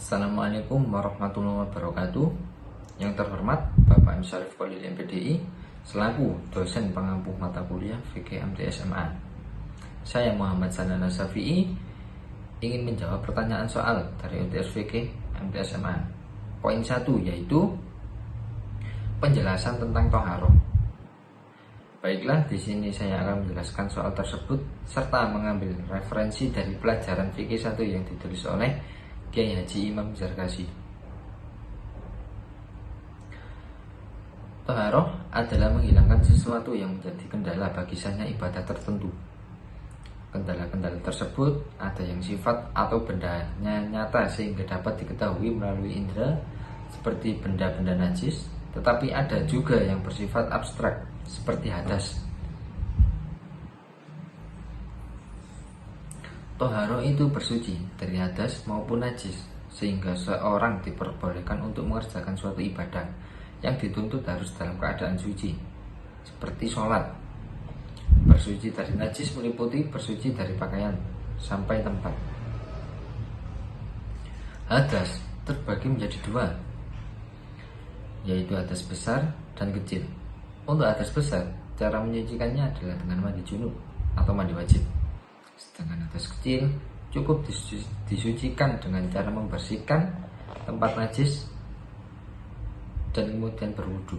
Assalamualaikum warahmatullahi wabarakatuh. Yang terhormat Bapak M. Syarif Khalil MPDI selaku dosen pengampu mata kuliah Fikih MTSMA. Saya Muhammad Sanana Syafi'i ingin menjawab pertanyaan soal dari UTS Fikih MTSMA. Poin 1 yaitu penjelasan tentang toharoh. Baiklah, di sini saya akan menjelaskan soal tersebut serta mengambil referensi dari pelajaran fikih 1 yang ditulis oleh Kiai Haji Imam Zarkashi. Toharoh adalah menghilangkan sesuatu yang menjadi kendala bagi sahnya ibadah tertentu. Kendala-kendala tersebut ada yang sifat atau bendanya nyata sehingga dapat diketahui melalui indera seperti benda-benda najis, tetapi ada juga yang bersifat abstrak seperti hadas. Toharoh itu bersuci dari hadas maupun najis, sehingga seorang diperbolehkan untuk mengerjakan suatu ibadah yang dituntut harus dalam keadaan suci, seperti sholat. Bersuci dari najis meliputi bersuci dari pakaian sampai tempat. Hadas terbagi menjadi 2, yaitu hadas besar dan kecil. Untuk hadas besar, cara menyucikannya adalah dengan mandi junub atau mandi wajib. Sedangkan hadas kecil cukup disucikan dengan cara membersihkan tempat najis dan kemudian berwudu.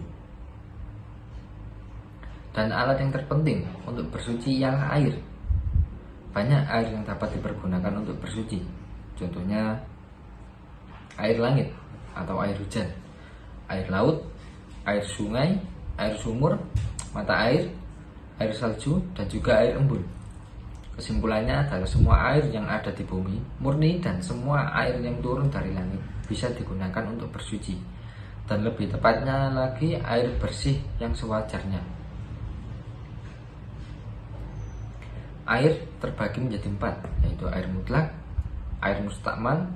Dan alat yang terpenting untuk bersuci ialah air. Banyak air yang dapat dipergunakan untuk bersuci. Contohnya air langit atau air hujan, air laut, air sungai, air sumur, mata air salju, dan juga air embun. Kesimpulannya adalah semua air yang ada di bumi murni dan semua air yang turun dari langit bisa digunakan untuk bersuci, dan lebih tepatnya lagi air bersih yang sewajarnya. Air terbagi menjadi 4, yaitu air mutlak, air mustakmal,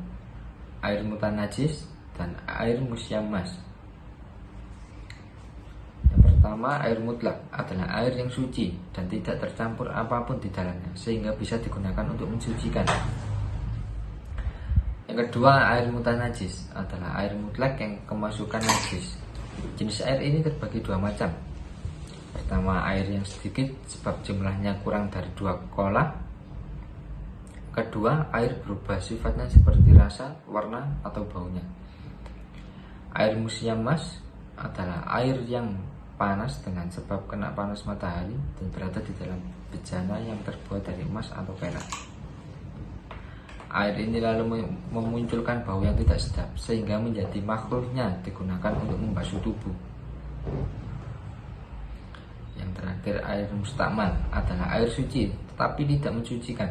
air mutanajis, dan air musyammas. Pertama, air mutlak adalah air yang suci dan tidak tercampur apapun di dalamnya sehingga bisa digunakan untuk mensucikan. Yang kedua, air mutanajis adalah air mutlak yang kemasukan najis. Jenis air ini terbagi 2 macam. Pertama, air yang sedikit sebab jumlahnya kurang dari 2 kolah. Kedua, air berubah sifatnya seperti rasa, warna, atau baunya. Air musyammas adalah air yang panas dengan sebab kena panas matahari dan berada di dalam bejana yang terbuat dari emas atau perak. Air ini lalu memunculkan bau yang tidak sedap sehingga menjadi makruhnya digunakan untuk membasuh tubuh. Yang terakhir, air mustakmal adalah air suci tetapi tidak mensucikan.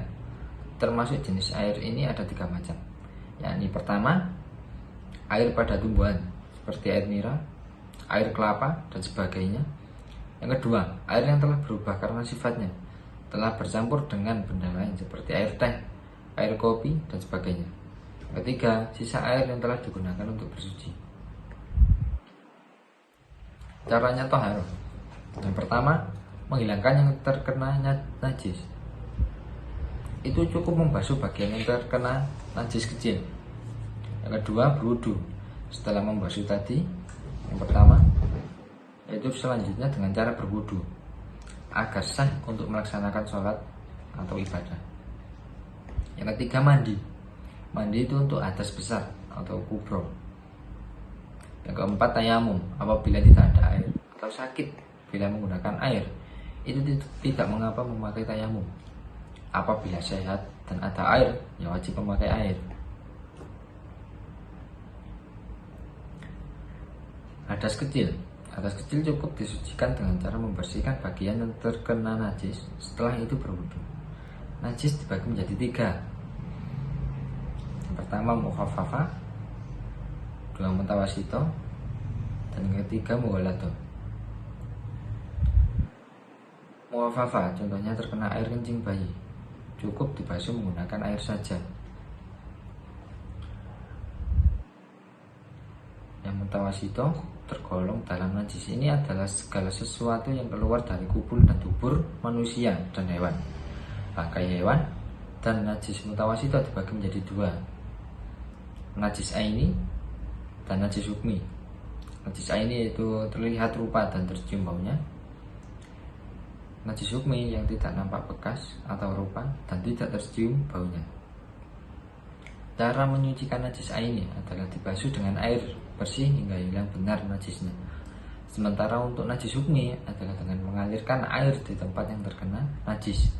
Termasuk jenis air ini ada 3 macam, yakni pertama, air pada tumbuhan seperti air nira, air kelapa, dan sebagainya. Yang kedua, air yang telah berubah karena sifatnya telah bercampur dengan benda lain seperti air teh, air kopi, dan sebagainya. Yang ketiga, sisa air yang telah digunakan untuk bersuci. Caranya toharoh. Yang pertama, menghilangkan yang terkena najis. Itu cukup membasuh bagian yang terkena najis kecil. Yang kedua, berwudu. Setelah membasuh tadi, yang pertama, yaitu selanjutnya dengan cara berwudu agar sah untuk melaksanakan sholat atau ibadah. Yang ketiga, mandi. Mandi itu untuk hadas besar atau kubro. Yang keempat, tayamum apabila tidak ada air atau sakit bila menggunakan air. Itu tidak mengapa memakai tayamum. Apabila sehat dan ada air, ya wajib memakai air. Hadas kecil cukup disucikan dengan cara membersihkan bagian yang terkena najis. Setelah itu berwudu. Najis dibagi menjadi 3. Yang pertama, mukhaffafah, 2 mutawasito, dan yang ketiga, mughalladzah. Mukhaffafah contohnya terkena air kencing bayi, cukup dibasuh menggunakan air saja. Yang mutawasito tergolong dalam najis ini adalah segala sesuatu yang keluar dari kubul dan dubur manusia dan hewan. Bangkai hewan dan najis mutawasito dibagi menjadi 2, najis aini dan najis hukmi. Najis aini itu terlihat rupa dan tercium baunya. Najis hukmi yang tidak nampak bekas atau rupa dan tidak tercium baunya. Cara menyucikan najis aini adalah dibasuh dengan air bersih hingga hilang benar najisnya. Sementara untuk najis hukmi adalah dengan mengalirkan air di tempat yang terkena najis.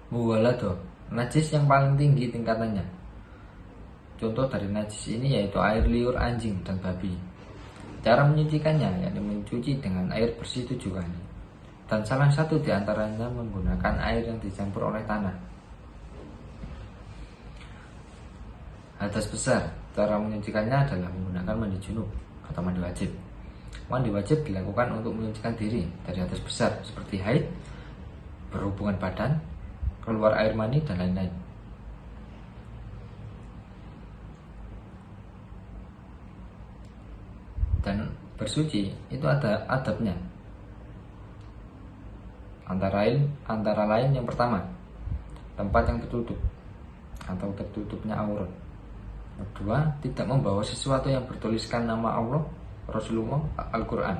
Muwalado, najis yang paling tinggi tingkatannya. Contoh dari najis ini yaitu air liur anjing dan babi. Cara menyucikannya yakni mencuci dengan air bersih 7 kali. Dan salah satu di antaranya menggunakan air yang dicampur oleh tanah. Hadas besar, cara menyucikannya adalah menggunakan mandi junub atau mandi wajib. Mandi wajib dilakukan untuk menyucikan diri dari hadas besar seperti haid, berhubungan badan, keluar air mani, dan lain-lain. Dan bersuci itu ada adabnya. Antara lain yang pertama, tempat yang tertutup atau tertutupnya aurat. Kedua, tidak membawa sesuatu yang bertuliskan nama Allah, Rasulullah, Al-Quran.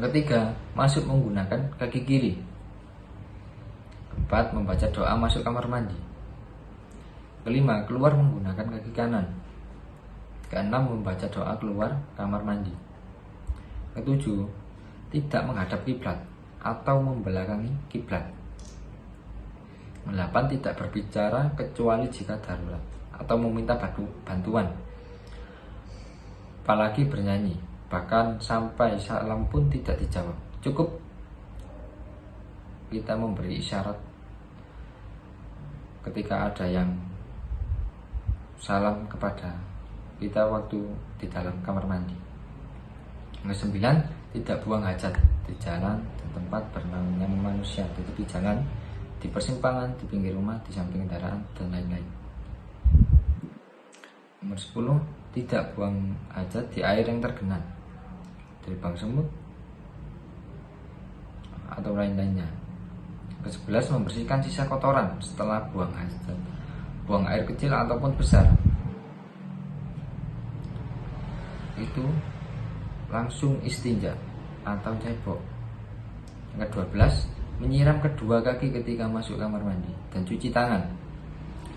Ketiga, masuk menggunakan kaki kiri. Keempat, membaca doa masuk kamar mandi. Kelima, keluar menggunakan kaki kanan. Keenam, membaca doa keluar kamar mandi. Ketujuh, tidak menghadap kiblat atau membelakangi kiblat. 8. Tidak berbicara kecuali jika darurat atau meminta bantuan, apalagi bernyanyi, bahkan sampai salam pun tidak dijawab. Cukup kita memberi isyarat ketika ada yang salam kepada kita waktu di dalam kamar mandi. Yang 9, tidak buang hajat di jalan, di tempat bernamanya manusia, di tepi jalan, di persimpangan, di pinggir rumah, di samping kendaraan, dan lain-lain. Nomor 10, tidak buang hajat di air yang tergenang, dari lubang semut atau lain-lainnya. Ke-11, membersihkan sisa kotoran setelah buang hajat, buang air kecil ataupun besar. Itu langsung istinja atau cebok. Yang ke-12, menyiram kedua kaki ketika masuk kamar mandi dan cuci tangan.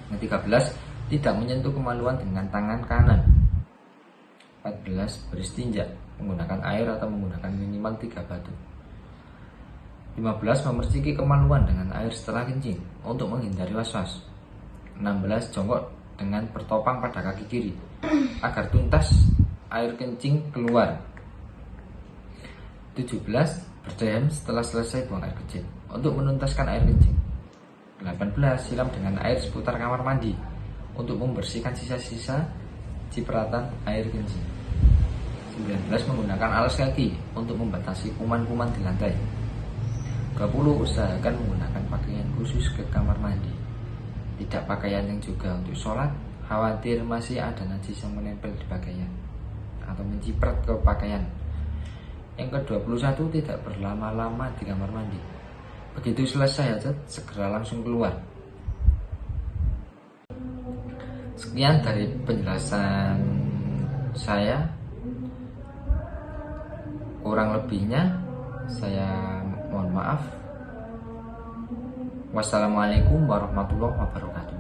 Yang 13, tidak menyentuh kemaluan dengan tangan kanan. 14, beristinja menggunakan air atau menggunakan minimal 3 batu. 15, memerciki kemaluan dengan air setelah kencing untuk menghindari was-was. 16, jongkok dengan bertopang pada kaki kiri agar tuntas air kencing keluar. 17, berdiam setelah selesai buang air kecil untuk menuntaskan air kencing. 18, siram dengan air seputar kamar mandi untuk membersihkan sisa-sisa cipratan air kencing. 19, menggunakan alas kaki untuk membatasi kuman-kuman di lantai. 20, usahakan menggunakan pakaian khusus ke kamar mandi, tidak pakaian yang juga untuk sholat, khawatir masih ada najis yang menempel di pakaian atau menciprat ke pakaian. Yang ke-21, tidak berlama-lama di kamar mandi. Begitu selesai hajat, segera langsung keluar. Sekian dari penjelasan saya. Kurang lebihnya saya mohon maaf. Wassalamualaikum warahmatullahi wabarakatuh.